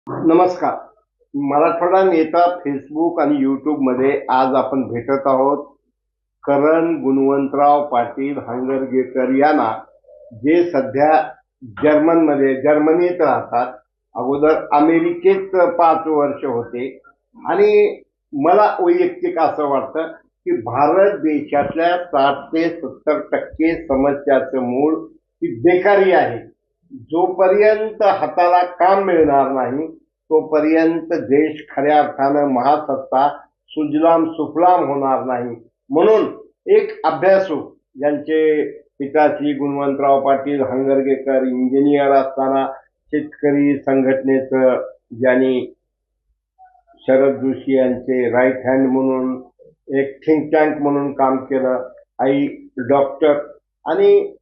नमस्कार. मराठवाडा नेता फेसबुक आणि युट्यूब मध्ये आज आपण भेटत आहोत करण गुणवंतराव पाटील हंगरगेकर यांना, जे सध्या जर्मनीत राहतात. अगोदर अमेरिकेत 5 वर्ष होते. आणि मला वैयक्तिक असं वाटतं की भारत देशातल्या 60 ते 70% समस्याचं मूळ ही बेकारी आहे. जोपर्यंत हाताला काम मिळणार नाही तोपर्यंत देश खऱ्या अर्थानं महासत्ता सुजलाम सुफलाम होणार नाही. म्हणून एक अभ्यासू, ज्यांचे पिताश्री गुणवंतराव पाटील हंगरगेकर इंजिनियर असताना शेतकरी संघटनेचं, ज्यांनी शरद जोशी यांचे राईट हँड म्हणून एक थिंक टँक म्हणून काम केलं, आई डॉक्टर. आणि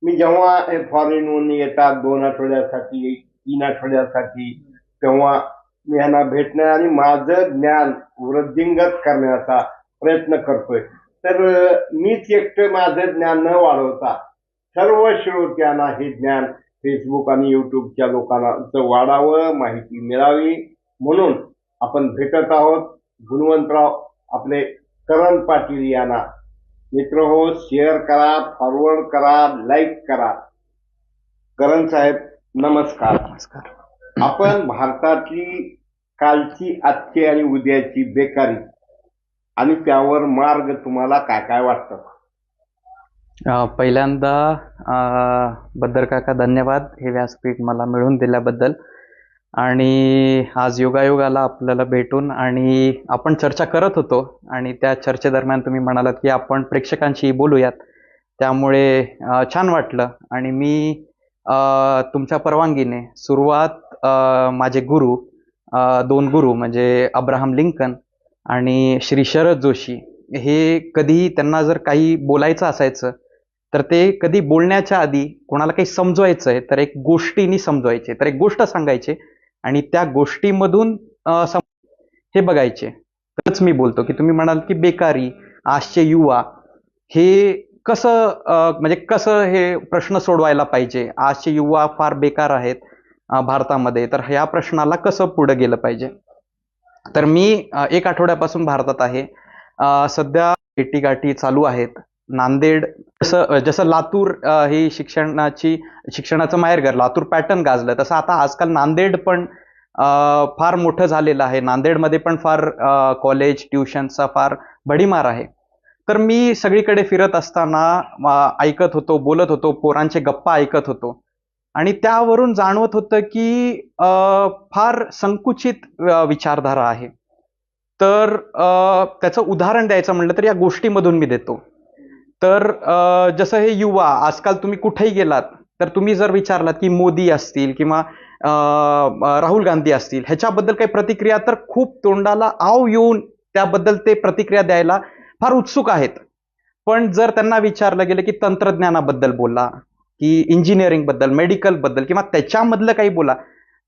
मी जेव्हा फॉरेनहून येतात 2 आठवड्यासाठी 3 आठवड्यासाठी, तेव्हा मी यांना भेटणं आणि माझं ज्ञान वृद्धिंगत करण्याचा प्रयत्न करतोय. तर मीच एकटं माझं ज्ञान न वाढवता सर्व श्रोत्यांना हे ज्ञान फेसबुक आणि युट्यूबच्या लोकांना वाढावं, माहिती मिळावी, म्हणून आपण भेटत आहोत गुणवंतराव आपले करण पाटील यांना. मित्र हो, शेअर करा, फॉरवर्ड करा, लाईक करा. करण साहेब नमस्कार. नमस्कार. आपण भारतातली कालची, आजची आणि उद्याची बेकारी आणि त्यावर मार्ग तुम्हाला काय काय वाटतं? पहिल्यांदा बद्दर काका धन्यवाद हे व्यासपीठ मला मिळवून दिल्याबद्दल. आणि आज योगायोग आला आपल्याला भेटून आणि आपण चर्चा करत होतो आणि त्या चर्चेदरम्यान तुम्ही म्हणालात की आपण प्रेक्षकांशी बोलूयात, त्यामुळे छान वाटलं. आणि मी तुमच्या परवानगीने सुरुवात माझे गुरु, 2 गुरु म्हणजे अब्राहम लिंकन आणि श्री शरद जोशी, हे कधी त्यांना जर काही बोलायचं असायचं तर ते कधी बोलण्याच्या आधी कोणाला काही समजवायचं आहे तर एक गोष्टीनी समजवायचे, तर एक गोष्ट सांगायचे आणि त्या गोष्टीमधून हे बघायचे. तरच मी बोलतो की तुम्ही म्हणाल की बेकारी, आजचे युवा हे कसं म्हणजे कसं हे प्रश्न सोडवायला पाहिजे, आजचे युवा फार बेकार आहेत भारतामध्ये, तर ह्या प्रश्नाला कसं पुढे गेलं पाहिजे. तर मी 1 आठवड्यापासून भारतात आहे. सध्या भेटीगाठी चालू आहेत. नांदेड, जसं लातूर ही शिक्षणाचं माहेरघर, लातूर पॅटर्न गाजलं, तसं आता आजकाल नांदेड पण फार मोठं झालेलं आहे. नांदेडमध्ये पण फार कॉलेज, ट्युशनचा फार भडीमार आहे. तर मी सगळीकडे फिरत असताना ऐकत होतो, बोलत होतो, पोरांचे गप्पा ऐकत होतो आणि त्यावरून जाणवत होतं की फार संकुचित विचारधारा आहे. तर त्याचं उदाहरण द्यायचं म्हणलं तर या गोष्टीमधून मी देतो. तर जसं हे युवा आजकाल तुम्ही कुठेही गेलात तर तुम्ही जर विचारलात की मोदी असतील किंवा राहुल गांधी असतील, ह्याच्याबद्दल काही प्रतिक्रिया, तर खूप तोंडाला आव येऊन त्याबद्दल ते प्रतिक्रिया द्यायला फार उत्सुक आहेत. पण जर त्यांना विचारलं गेलं की तंत्रज्ञानाबद्दल बोला, की इंजिनिअरिंग बद्दल, मेडिकल बद्दल किंवा त्याच्यामधलं काही बोला,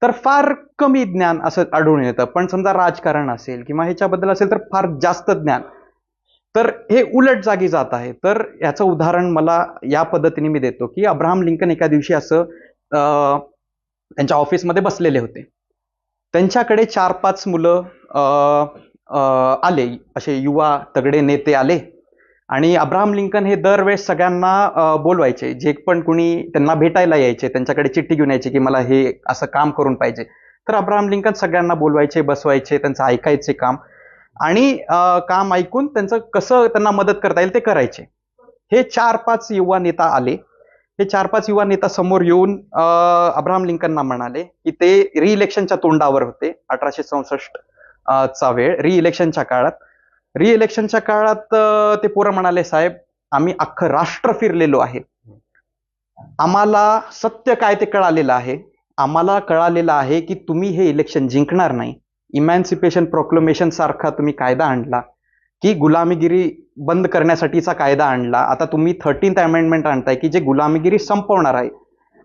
तर फार कमी ज्ञान असं आढळून येतं. पण समजा राजकारण असेल किंवा ह्याच्याबद्दल असेल तर फार जास्त ज्ञान. तर हे उलट जागी जात आहे. तर याचं उदाहरण मला या पद्धतीने मी देतो की अब्राहम लिंकन एका दिवशी असं त्यांच्या ऑफिसमध्ये बसलेले होते. त्यांच्याकडे 4-5 मुलं आले, असे युवा तगडे नेते आले आणि अब्राहम लिंकन हे दरवेळेस सगळ्यांना बोलवायचे, जे पण कुणी त्यांना भेटायला यायचे, त्यांच्याकडे चिठ्ठी घेऊन यायचे की मला हे असं काम करून पाहिजे. तर अब्राहम लिंकन सगळ्यांना बोलवायचे, बसवायचे, त्यांचं ऐकायचे काम आणि काम ऐकून त्यांचं कसं त्यांना मदत करता येईल ते करायचे. हे 4-5 युवा नेता आले. हे 4-5 युवा नेता समोर येऊन अब्राहम लिंकनना म्हणाले की ते रिइलेक्शनच्या तोंडावर होते. 1864 चा वेळ, रिइलेक्शनच्या काळात ते पोरं म्हणाले, साहेब आम्ही अख्खं राष्ट्र फिरलेलो आहे, आम्हाला सत्य काय ते कळालेलं आहे. आम्हाला कळालेलं आहे की तुम्ही हे इलेक्शन जिंकणार नाही. इमॅन्सिपेशन प्रोक्लेमेशन सारखा तुम्ही कायदा आणला, की गुलामीगिरी बंद करण्यासाठीचा कायदा आणला. आता तुम्ही 13th अमेंडमेंट आणताय की जे गुलामीगिरी संपवणार आहे.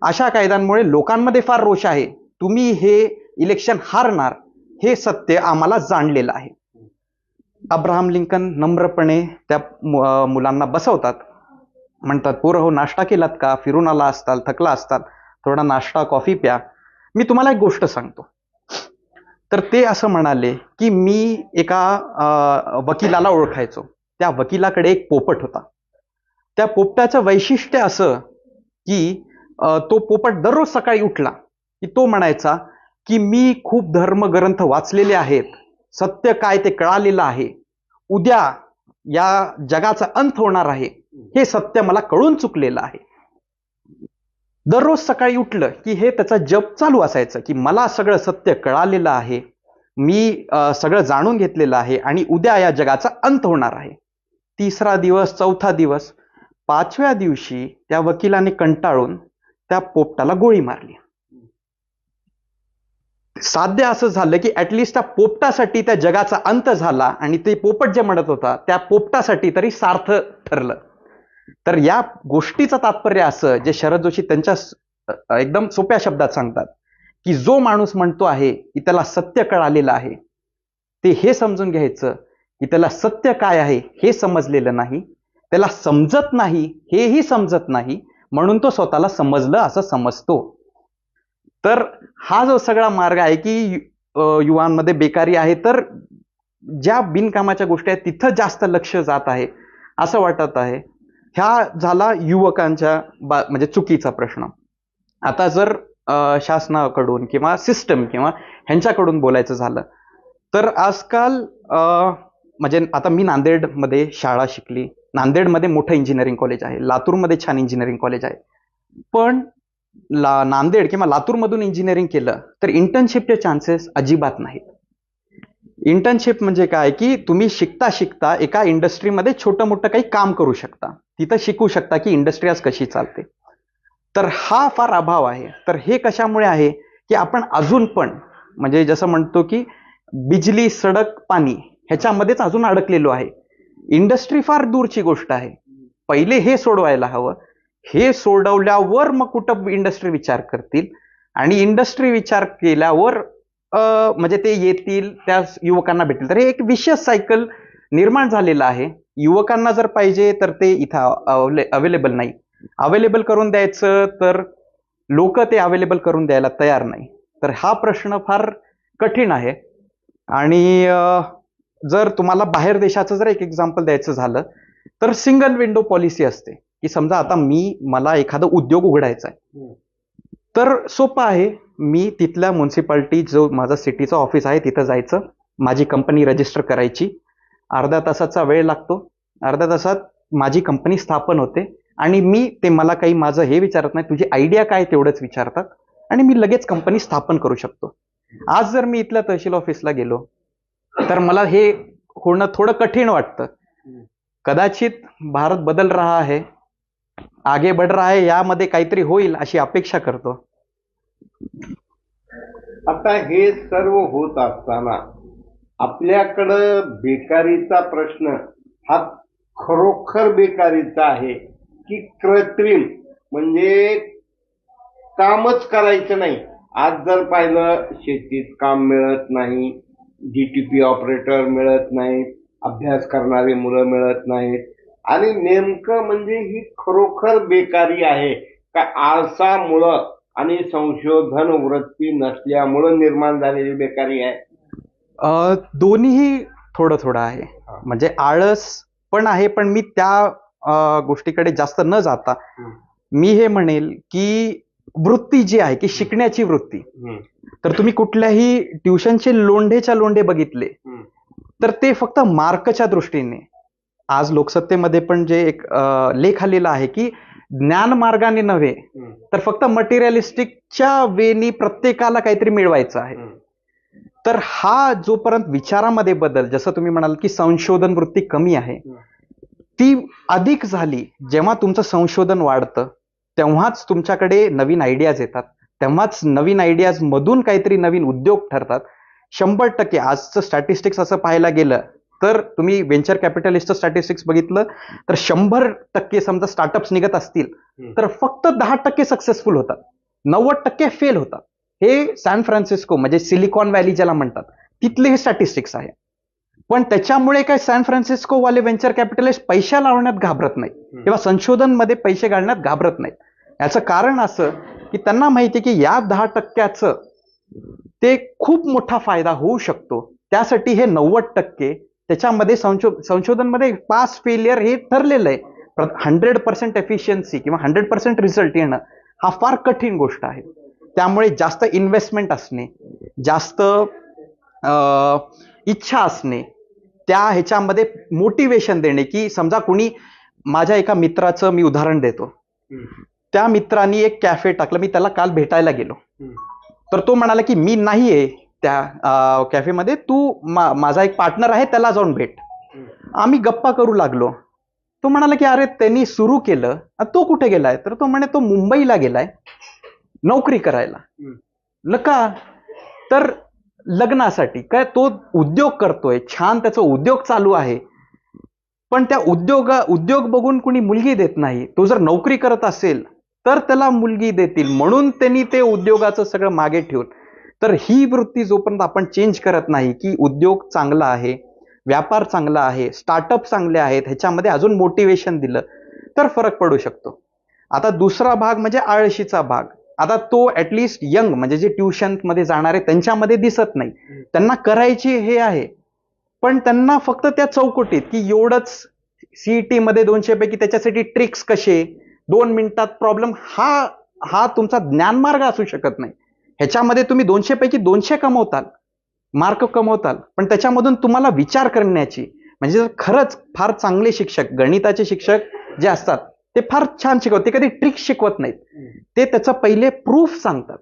अशा कायद्यांमुळे लोकांमध्ये फार रोष आहे. तुम्ही हे इलेक्शन हारणार, हे सत्य आम्हाला जाणलेलं आहे. अब्राहम लिंकन नम्रपणे त्या मुलांना बसवतात, म्हणतात, पोरं हो, नाश्ता केलात का? फिरून आला असताल, थकला असताल, थोडा नाश्ता कॉफी प्या. मी तुम्हाला एक गोष्ट सांगतो, तर ते असं म्हणाले की मी एका वकिलाला ओळखायचो. त्या वकिलाकडे एक पोपट होता. त्या पोपटाचं वैशिष्ट्य असं की तो पोपट दररोज सकाळी उठला की तो म्हणायचा की मी खूप धर्मग्रंथ वाचलेले आहेत, सत्य काय ते कळालेलं आहे, उद्या या जगाचा अंत होणार आहे हे सत्य मला कळून चुकलेलं आहे. दररोज सकाळी उठलं की हे त्याचा जप चालू असायचं की मला सगळं सत्य कळालेलं आहे, मी सगळं जाणून घेतलेलं आहे आणि उद्या या जगाचा अंत होणार आहे. तिसरा दिवस, चौथा दिवस, 5व्या दिवशी त्या वकिलाने कंटाळून त्या पोपटाला गोळी मारली. साध्य असं झालं की ऍटलिस्ट त्या पोपटासाठी त्या जगाचा अंत झाला आणि ते पोपट जे म्हणत होता त्या पोपटासाठी तरी सार्थ ठरलं. तर या गोष्टीचं तात्पर्य असं, जे शरद जोशी त्यांच्या एकदम सोप्या शब्दात सांगतात, की जो माणूस म्हणतो आहे की त्याला सत्य कळालेलं आहे, ते हे समजून घ्यायचं की त्याला सत्य काय आहे हे समजलेलं नाही, त्याला समजत नाही हेही समजत नाही, म्हणून तो स्वतःला समजलं असं समजतो. तर हा जो सगळा मार्ग आहे की युवांमध्ये बेकारी आहे, तर ज्या बिनकामाच्या गोष्टी आहेत तिथं जास्त लक्ष जात आहे असं वाटत आहे. ह्या झाला युवकांच्या म्हणजे चुकीचा प्रश्न. आता जर शासनाकडून किंवा सिस्टम किंवा ह्यांच्याकडून बोलायचं झालं तर आजकाल म्हणजे आता मी नांदेडमध्ये शाळा शिकली, नांदेडमध्ये मोठं इंजिनिअरिंग कॉलेज आहे, लातूरमध्ये छान इंजिनिअरिंग कॉलेज आहे, पण नांदेड किंवा लातूरमधून इंजिनिअरिंग केलं तर इंटर्नशिपचे चान्सेस अजिबात नाहीत. इंटर्नशिप म्हणजे काय की तुम्ही शिकता शिकता एका इंडस्ट्रीमध्ये छोटं मोठं काही काम करू शकता, तिथं शिकू शकता की इंडस्ट्री आज कशी चालते. तर हा फार अभाव आहे. तर हे कशामुळे आहे की आपण अजून पण म्हणजे जसं म्हणतो की बिजली, सडक, पाणी ह्याच्यामध्येच अजून अडकलेलो आहे. इंडस्ट्री फार दूरची गोष्ट आहे, पहिले हे सोडवायला हवं. हे सोडवल्यावर मग कुठं इंडस्ट्री विचार करतील आणि इंडस्ट्री विचार केल्यावर म्हणजे ते येतील, त्या युवकांना भेटतील. तर हे एक विशेष सायकल निर्माण झालेलं आहे. युवकांना जर पाहिजे तर ते इथं अवेलेबल नाही, अवेलेबल करून द्यायचं तर लोक ते अवेलेबल करून द्यायला तयार नाही. तर हा प्रश्न फार कठीण आहे. आणि जर तुम्हाला बाहेर देशाचं जर एक एक्झाम्पल द्यायचं झालं तर सिंगल विंडो पॉलिसी असते की समजा आता मला एखादा उद्योग उघडायचा आहे, तर सोपं आहे. मी तिथल्या म्युन्सिपाल्टी जो माझा सिटीचं ऑफिस आहे तिथं जायचं, माझी कंपनी रजिस्टर करायची, अर्ध्या तासाचा वेळ लागतो, अर्ध्या तासात माझी कंपनी स्थापन होते आणि ते मला काही माझं हे विचारत नाही, तुझी आयडिया काय तेवढंच विचारतात आणि मी लगेच कंपनी स्थापन करू शकतो. आज जर मी इथल्या तहसील ऑफिसला गेलो तर मला हे होणं थोडं कठीण वाटतं. कदाचित भारत बदल रहा है, आगे बढ़ रहा है, यामध्ये काहीतरी होईल अशी अपेक्षा करतो. आता हे सर्व होत असताना आपल्याकडं बेकारीचा प्रश्न हा खरोखर बेकारीचा आहे की कृत्रिम, म्हणजे कामच करायचं नाही. आज जर पाहिलं शेतीत काम मिळत नाही, जीटीपी ऑपरेटर मिळत नाहीत, अभ्यास करणारी मुलं मिळत नाहीत, आणि नेमकं म्हणजे ही खरोखर बेकारी आहे का आळसामुळं आणि संशोधन वृत्ती नसल्यामुळं निर्माण झालेली बेकारी आहे? दोन्हीही थोडं थोडं आहे. म्हणजे आळस पण आहे, पण मी त्या गोष्टीकडे जास्त न जाता मी हे म्हणेल की वृत्ती जी आहे की शिकण्याची वृत्ती, तर तुम्ही कुठल्याही ट्युशनचे लोंढेच्या लोंढे बघितले तर ते फक्त मार्कच्या दृष्टीने, आज लोकसत्तेमध्ये पण जे एक लेख आलेला आहे की ज्ञान मार्गाने नव्हे तर फक्त मटेरियलिस्टिकच्या वेनी प्रत्येकाला काहीतरी मिळवायचं आहे. तर हा जोपर्यंत विचारामध्ये बदल, जसं तुम्ही म्हणाल की संशोधन वृत्ती कमी आहे, ती अधिक झाली जेव्हा तुमचं संशोधन वाढतं, तेव्हाच तुमच्याकडे नवीन आयडियाज येतात, तेव्हाच नवीन आयडियाज मधून काहीतरी नवीन उद्योग ठरतात. 100% आजचं स्टॅटिस्टिक्स असं पाहायला गेलं तर तुम्ही वेंचर कॅपिटलिस्टचं स्टॅटिस्टिक्स बघितलं तर 100% समजा स्टार्टअप्स निघत असतील तर फक्त 10% सक्सेसफुल होतात, 90% फेल होतात. हे सॅन फ्रान्सिस्को म्हणजे सिलिकॉन व्हॅली ज्याला म्हणतात तिथले हे स्टॅटिस्टिक्स आहे. पण त्याच्यामुळे काय सॅन फ्रान्सिस्को वाले व्हेंचर कॅपिटलिस्ट पैसा लावण्यात घाबरत नाही किंवा संशोधन मध्ये पैसे घालण्यात घाबरत नाहीत. याचं कारण असं की त्यांना माहिती की या 10%चं ते खूप मोठा फायदा होऊ शकतो. त्यासाठी हे 90% त्याच्यामध्ये संशोधनमध्ये पास फेलियर हे ठरलेलं आहे. 100% एफिशियन्सी किंवा 100% रिझल्ट येणं हा फार कठीण गोष्ट आहे. त्यामुळे जास्त इन्व्हेस्टमेंट असणे, जास्त इच्छा असणे, त्या ह्याच्यामध्ये मोटिवेशन देणे, की समजा कुणी, माझ्या एका मित्राचं मी उदाहरण देतो. त्या मित्रांनी एक कॅफे टाकलं, मी त्याला काल भेटायला गेलो. तर तो म्हणाला की मी नाही आहे त्या कॅफेमध्ये, तू माझा एक पार्टनर आहे, त्याला जाऊन भेट. आम्ही गप्पा करू लागलो. तो म्हणाला की अरे त्यांनी सुरू केलं, तो कुठे गेलाय? तर तो म्हणे तो मुंबईला गेलाय नोकरी करायला. का? तर लग्नासाठी. काय? तो उद्योग करतोय, छान त्याचा उद्योग चालू आहे, पण त्या उद्योग बघून कुणी मुलगी देत नाही. तो जर नोकरी करत असेल तर त्याला मुलगी देतील, म्हणून त्यांनी ते उद्योगाचं सगळं मागे ठेवून. तर ही वृत्ती जोपर्यंत आपण चेंज करत नाही की उद्योग चांगला आहे, व्यापार चांगला आहे, स्टार्टअप चांगले आहेत, ह्याच्यामध्ये अजून मोटिवेशन दिलं तर फरक पडू शकतो. आता दुसरा भाग म्हणजे आळशीचा भाग. आता तो ऍटलिस्ट यंग म्हणजे जे ट्युशन मध्ये जाणारे त्यांच्यामध्ये दिसत नाही. त्यांना करायची हे आहे, पण त्यांना फक्त त्या चौकटीत की एवढंच सीईटी मध्ये 200 पैकी त्याच्यासाठी ट्रिक्स कसे, 2 मिनिटात प्रॉब्लेम, हा तुमचा ज्ञानमार्ग असू शकत नाही. ह्याच्यामध्ये तुम्ही 200 पैकी 200 कमवताल, मार्क कमवताल, पण त्याच्यामधून तुम्हाला विचार करण्याची, म्हणजे जर खरंच फार चांगले शिक्षक, गणिताचे शिक्षक जे असतात ते फार छान शिकवतात, ते कधी ट्रिक्स शिकवत नाहीत. ते त्याचं पहिले प्रूफ सांगतात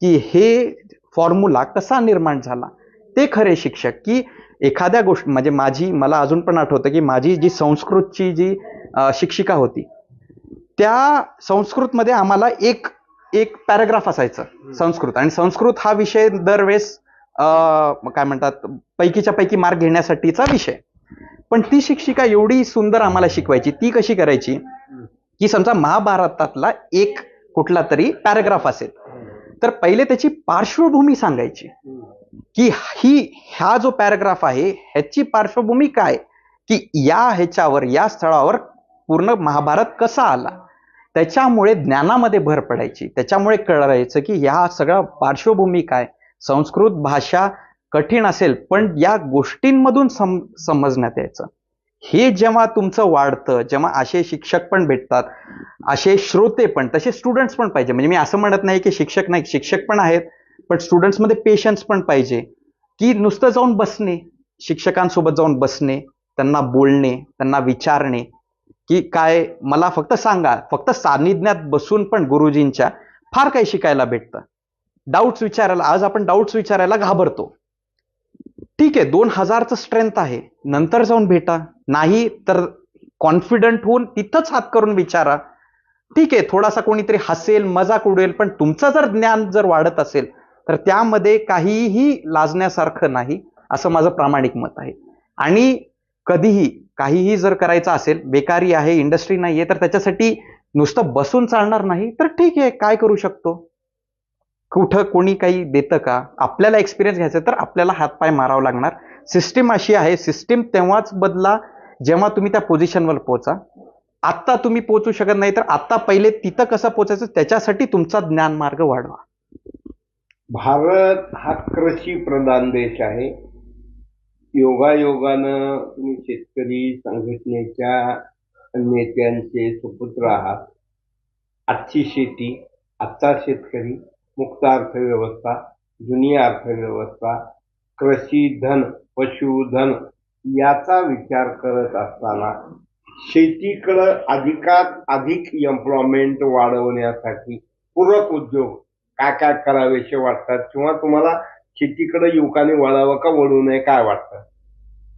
की हे फॉर्म्युला कसा निर्माण झाला. ते खरे शिक्षक. की एखाद्या गोष्ट, म्हणजे मला अजून पण आठवतं की माझी जी संस्कृतची जी शिक्षिका होती, त्या संस्कृतमध्ये आम्हाला एक पॅराग्राफ असायचं संस्कृत, आणि संस्कृत हा विषय दरवेळेस काय म्हणतात पैकीच्या पैकी मार्क घेण्यासाठीचा विषय. पण ती शिक्षिका एवढी सुंदर आम्हाला शिकवायची. ती कशी करायची की समजा महाभारतातला एक कुठला तरी पॅराग्राफ असेल, तर पहिले त्याची पार्श्वभूमी सांगायची की हा जो पॅराग्राफ आहे ह्याची पार्श्वभूमी काय, की ह्याच्यावर, या स्थळावर पूर्ण महाभारत कसा आला. त्याच्यामुळे ज्ञानामध्ये भर पडायची. त्याच्यामुळे कळायचं की ह्या सगळ्या पार्श्वभूमी काय. संस्कृत भाषा कठीण असेल, पण या गोष्टींमधून समजण्यात यायचं. हे जेव्हा तुमचं वाढतं, जेव्हा असे शिक्षक पण भेटतात, असे श्रोते पण, तसे स्टुडंट्स पण पाहिजे. म्हणजे मी असं म्हणत नाही की शिक्षक नाही, शिक्षक पण आहेत, पण स्टुडंट्समध्ये पेशन्स पण पाहिजे. की नुसतं जाऊन बसणे, शिक्षकांसोबत जाऊन बसणे, त्यांना बोलणे, त्यांना विचारणे की काय, मला फक्त सांगा. फक्त सान्निध्यात बसून पण गुरुजींच्या फार काही शिकायला भेटतं. डाऊट्स विचारायला, आज आपण डाऊट्स विचारायला घाबरतो. ठीक आहे, 2000चं स्ट्रेंथ आहे, नंतर जाऊन भेटा. नाही तर कॉन्फिडंट होऊन तिथंच हात करून विचारा. ठीक आहे, थोडासा कोणीतरी हसेल, मजाक उडेल, पण तुमचं जर ज्ञान जर वाढत असेल तर त्यामध्ये काहीही लाजण्यासारखं नाही, असं माझं प्रामाणिक मत आहे. आणि कधीही काहीही जर करायचं असेल, बेकारी आहे, इंडस्ट्री नाहीये, तर त्याच्यासाठी नुसतं बसून चालणार नाही. तर ठीक आहे, काय करू शकतो, कुठं कोणी काही देतं का, आपल्याला एक्सपिरियन्स घ्यायचा तर आपल्याला हातपाय मारावं लागणार. सिस्टीम अशी आहे, सिस्टीम तेव्हाच बदला जेव्हा तुम्ही त्या पोझिशनवर पोहोचा. आत्ता तुम्ही पोहोचू शकत नाही, तर आत्ता पहिले तिथं कसं पोहोचायचं त्याच्यासाठी तुमचा ज्ञान मार्ग वाढवा. भारत हा कृषी प्रधान देश आहे. योगायोगानं तुम्ही शेतकरी संघटनेच्या नेत्यांचे सुपुत्र आहात. आजची शेती, आजचा शेतकरी, मुक्त अर्थव्यवस्था, जुनी अर्थव्यवस्था, कृषी धन, पशुधन याचा विचार करत असताना शेतीकडं अधिकात अधिक एम्प्लॉयमेंट वाढवण्यासाठी पूरक उद्योग काय काय करावेसे वाटतात, किंवा तुम्हाला शेतीकडे युवकांनी वळावं का वळू नये, काय वाटतं?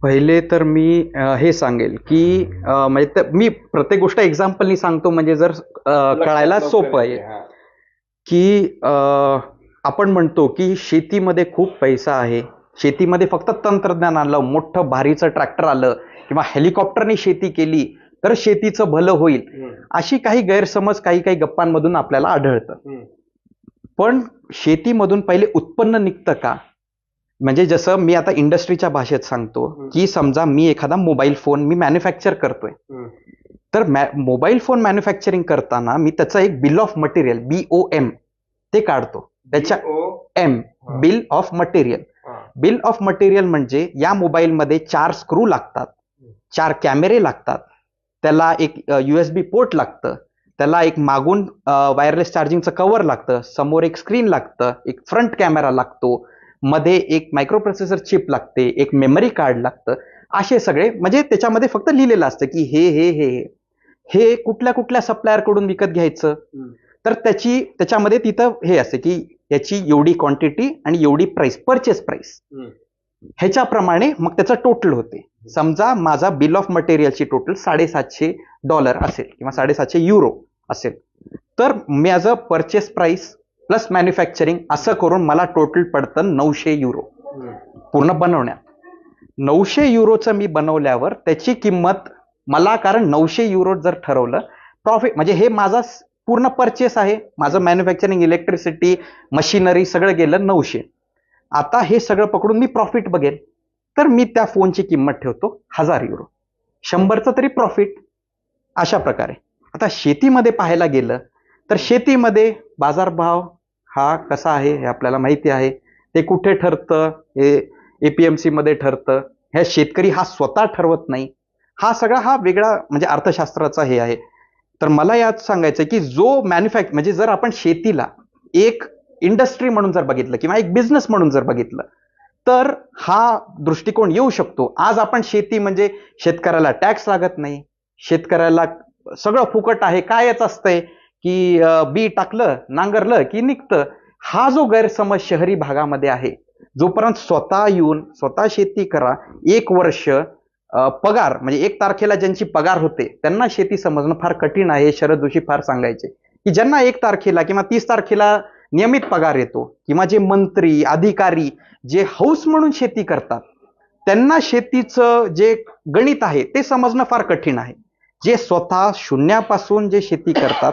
पहिले तर मी हे सांगेल की म्हणजे मी प्रत्येक गोष्ट एक्झाम्पलनी सांगतो, म्हणजे जर कळायला सोपं आहे. की आपण म्हणतो की शेतीमध्ये खूप पैसा आहे, शेतीमध्ये फक्त तंत्रज्ञान आलं, मोठं भारीचं ट्रॅक्टर आलं किंवा हेलिकॉप्टरने शेती केली तर शेतीचं भलं होईल, अशी काही गैरसमज काही गप्पांमधून आपल्याला आढळतं. पण शेतीमधून पहिले उत्पन्न निघतं का, म्हणजे जसं मी आता इंडस्ट्रीच्या भाषेत सांगतो की समजा मी एखादा मोबाईल फोन मी मॅन्युफॅक्चर करतोय, तर मोबाईल फोन मॅन्युफॅक्चरिंग करताना मी त्याचं एक बिल ऑफ मटेरियल BOM ते काढतो. त्याच्या BOM. M, bill of material. Bill of material म्हणजे या मोबाईलमध्ये 4 स्क्रू लागतात, 4 कॅमेरे लागतात, त्याला एक USB पोर्ट लागतं, त्याला एक मागून वायरलेस चार्जिंगचं कव्हर लागतं, समोर एक स्क्रीन लागतं, एक फ्रंट कॅमेरा लागतो, मध्ये एक मायक्रोप्रोसेसर चिप लागते, एक मेमरी कार्ड लागतं. असे सगळे म्हणजे त्याच्यामध्ये फक्त लिहिलेलं असतं की हे कुठल्या कुठल्या सप्लायर कडून विकत घ्यायचं. तर त्याच्यामध्ये तिथं हे असते की याची एवढी क्वांटिटी आणि एवढी प्राइस, परचेस प्राइस, ह्याच्याप्रमाणे मग त्याचं टोटल होते. समजा माझा बिल ऑफ मटेरियलची टोटल $750 असेल किंवा 750 युरो असेल, तर माझं परचेस प्राइस प्लस मॅन्युफॅक्चरिंग असं करून मला टोटल पडतं 900 युरो पूर्ण बनवण्यात. 900 युरोचं मी बनवल्यावर त्याची किंमत मला, कारण 900 युरो जर ठरवलं प्रॉफिट, म्हणजे हे माझा पूर्ण परचेस आहे, माझं मॅन्युफॅक्चरिंग, इलेक्ट्रिसिटी, मशिनरी सगळं गेलं 900. आता हे सगळं पकडून मी प्रॉफिट बघेल, तर मी त्या फोनची किंमत ठेवतो 1000 युरो, 100चं तरी प्रॉफिट. अशा प्रकारे आता शेतीमध्ये पाहायला गेलं तर शेतीमध्ये बाजारभाव हा कसा आहे हे आपल्याला माहिती आहे. ते कुठे ठरतं? हे APMC मध्ये ठरतं. हे शेतकरी हा स्वतः ठरवत नाही. हा सगळा हा वेगळा म्हणजे अर्थशास्त्राचा हे आहे. तर मला यात सांगायचं की जो म्हणजे जर आपण शेतीला एक इंडस्ट्री म्हणून जर बघितलं किंवा एक बिझनेस म्हणून जर बघितलं, तर हा दृष्टिकोन येऊ शकतो. आज आपण शेती म्हणजे शेतकऱ्याला टॅक्स लागत नाही, शेतकऱ्याला सगळं फुकट आहे, कायच असतंय की बी टाकलं, नांगरलं की निघतं. हा जो गैरसमज शहरी भागामध्ये आहे, जोपर्यंत स्वतः येऊन स्वतः शेती करा, 1 वर्ष पगार म्हणजे 1 तारखेला ज्यांची पगार होते त्यांना शेती समजणं फार कठीण आहे. शरद जोशी फार सांगायचे की ज्यांना 1 तारखेला किंवा 30 तारखेला नियमित पगार येतो, किंवा जे मंत्री अधिकारी जे हौस म्हणून शेती करतात, त्यांना शेतीचं जे गणित आहे ते समजणं फार कठीण आहे. जे स्वतः शून्यापासून जे शेती करतात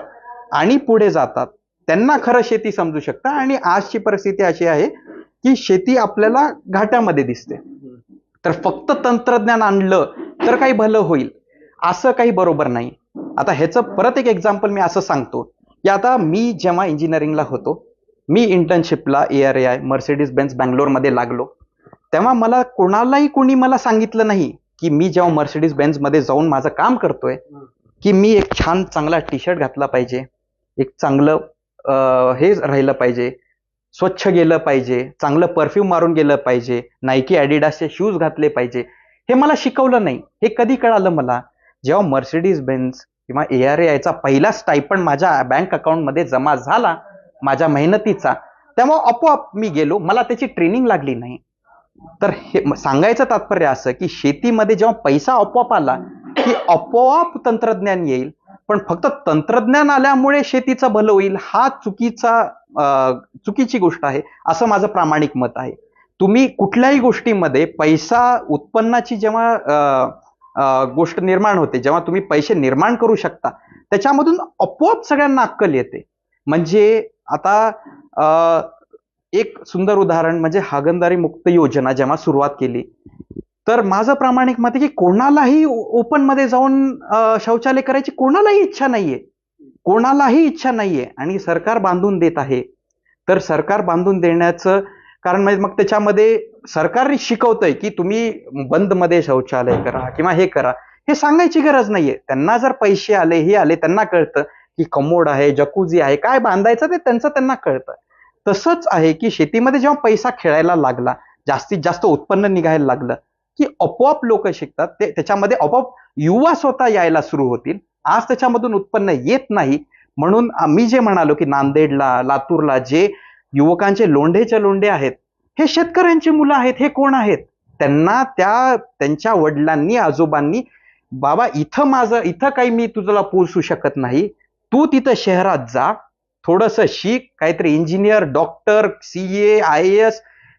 आणि पुढे जातात त्यांना खरं शेती समजू शकतं. आणि आजची परिस्थिती अशी आहे की शेती आपल्याला घाट्यामध्ये दिसते. तर फक्त तंत्रज्ञान आणलं तर काही भलं होईल असं काही बरोबर नाही. आता ह्याचं परत एक एक्झाम्पल मी असं सांगतो की आता मी जेव्हा इंजिनिअरिंगला होतो, मी इंटर्नशिपला ARAI मर्सिडीज बेन्झ बँगलोरमध्ये लागलो, तेव्हा मला कोणी मला सांगितलं नाही की मी जेव्हा मर्सिडीज बेन्झ मध्ये जाऊन माझं काम करतोय की मी एक छान चांगला टी-शर्ट घातला पाहिजे, एक चांगलं हे राहिलं पाहिजे, स्वच्छ गेलं पाहिजे, चांगलं परफ्यूम मारून गेलं पाहिजे, नायकी ॲडिडासचे शूज घातले पाहिजे. हे मला शिकवलं नाही. हे कधी कळालं मला? जेव्हा मर्सिडीज बेन्झ किंवा ARAIचा पहिला स्टायपंड माझ्या बँक अकाउंटमध्ये जमा झाला माझ्या मेहनतीचा, तेव्हा आपोआप मी गेलो, मला त्याची ट्रेनिंग लागली नाही. तर हे सांगायचं तात्पर्य असं की शेतीमध्ये जेव्हा पैसा आपोआप आला की आपोआप तंत्रज्ञान येईल, पण फक्त तंत्रज्ञान आल्यामुळे शेतीचं भलं होईल हा चुकीची गोष्ट आहे, असं माझं प्रामाणिक मत आहे. तुम्ही कुठल्याही गोष्टीमध्ये पैसा उत्पन्नाची जेव्हा गोष्ट निर्माण होते, जेव्हा तुम्ही पैसे निर्माण करू शकता, त्याच्यामधून आपोआप सगळ्यांना अक्कल येते. म्हणजे आता एक सुंदर उदाहरण म्हणजे हागणदारी मुक्त योजना जेव्हा सुरुवात केली, तर माझं प्रामाणिक मत आहे की कोणालाही ओपन मध्ये जाऊन शौचालय करायची कोणालाही इच्छा नाहीये आणि सरकार बांधून देत आहे. तर सरकार बांधून देण्याचं कारण म्हणजे मग त्याच्यामध्ये सरकारने शिकवतंय की तुम्ही बंद मध्ये शौचालय करा किंवा हे करा, हे सांगायची गरज नाहीये. त्यांना जर पैसे आले, हे आले, त्यांना कळतं की कमोड आहे, जकुझी आहे, काय बांधायचं ते त्यांना कळतं. तसंच आहे की शेतीमध्ये जेव्हा पैसा खेळायला लागला, जास्तीत जास्त उत्पन्न निघायला लागलं की आपोआप लोक शिकतात. त्याच्यामध्ये आपोआप युवा स्वतः यायला सुरू होतील. आज त्याच्यामधून उत्पन्न येत नाही, म्हणून मी जे म्हणालो की नांदेडला, लातूरला जे युवकांचे लोंढे आहेत, हे शेतकऱ्यांची मुलं आहेत. हे कोण आहेत? त्यांना त्यांच्या वडिलांनी, आजोबांनी, बाबा इथं काही मी तुझला पोचू शकत नाही, तू तिथं शहरात जा, थोडंसं शिक, काहीतरी इंजिनियर, डॉक्टर, CA, IAS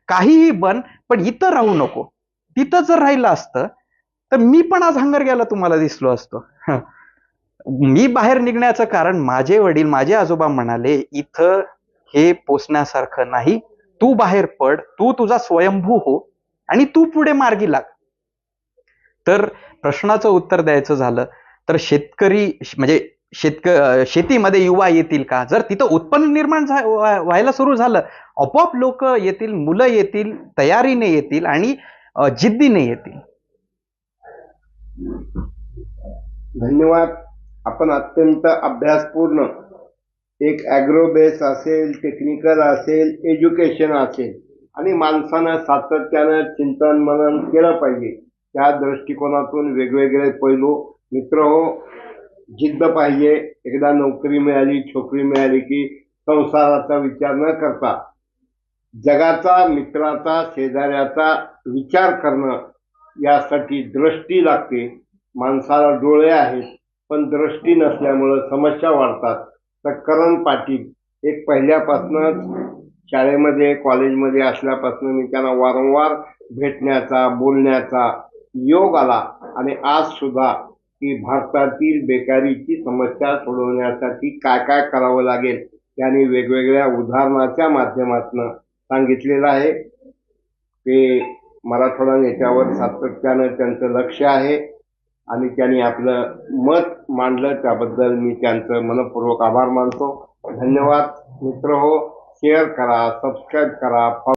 काहीही बन, पण इथं राहू नको. तिथं जर राहिलं असतं तर मी पण आज हंगरग्याला तुम्हाला दिसलो असतो. मी बाहेर निघण्याचं कारण माझे वडील, माझे आजोबा म्हणाले इथं हे पोचण्यासारखं नाही, तू बाहेर पड, तू तुझा स्वयंभू हो आणि तू पुढे मार्गी लाग. तर प्रश्नाचं उत्तर द्यायचं झालं तर शेतकरी म्हणजे शेतीमध्ये युवा येतील का? जर तिथं उत्पन्न निर्माण व्हायला सुरू झालं, आपोआप लोक येतील, मुलं येतील, तयारीने येतील आणि जिद्दीने येतील. धन्यवाद. आपण अत्यंत अभ्यासपूर्ण एक ॲग्रो बेस असेल, टेक्निकल असेल, एज्युकेशन असेल आणि माणसानं सातत्यानं चिंतन मनन केलं पाहिजे. त्या दृष्टिकोनातून वेगवेगळे पैलू. मित्र हो, जिद्द पाहिजे. एकदा नोकरी मिळाली, छोकरी मिळाली की संसाराचा विचार न करता जगाचा, मित्राचा, शेजाऱ्याचा विचार करणं, यासाठी दृष्टी लागते. माणसाला डोळे आहेत पण दृष्टी नसल्यामुळं समस्या वाढतात. तर करण पाटील एक पहिल्यापासूनच शाळेमध्ये, कॉलेजमध्ये असल्यापासून मी त्यांना वारंवार भेटण्याचा, बोलण्याचा योग आला आणि आज सुद्धा की भारतातील बेकारीची समस्या सोडवण्यासाठी काय काय करावं लागेल त्यांनी वेगवेगळ्या उदाहरणाच्या माध्यमातून सांगितलेलं आहे. ते मराठवाडा नेत्यावर सातत्यानं त्यांचं लक्ष आहे आणि त्यांनी आपलं मत मांडलं, त्याबद्दल मी त्यांचं मनपूर्वक आभार मानतो. धन्यवाद. मित्र हो, शेअर करा, सबस्क्राईब करा.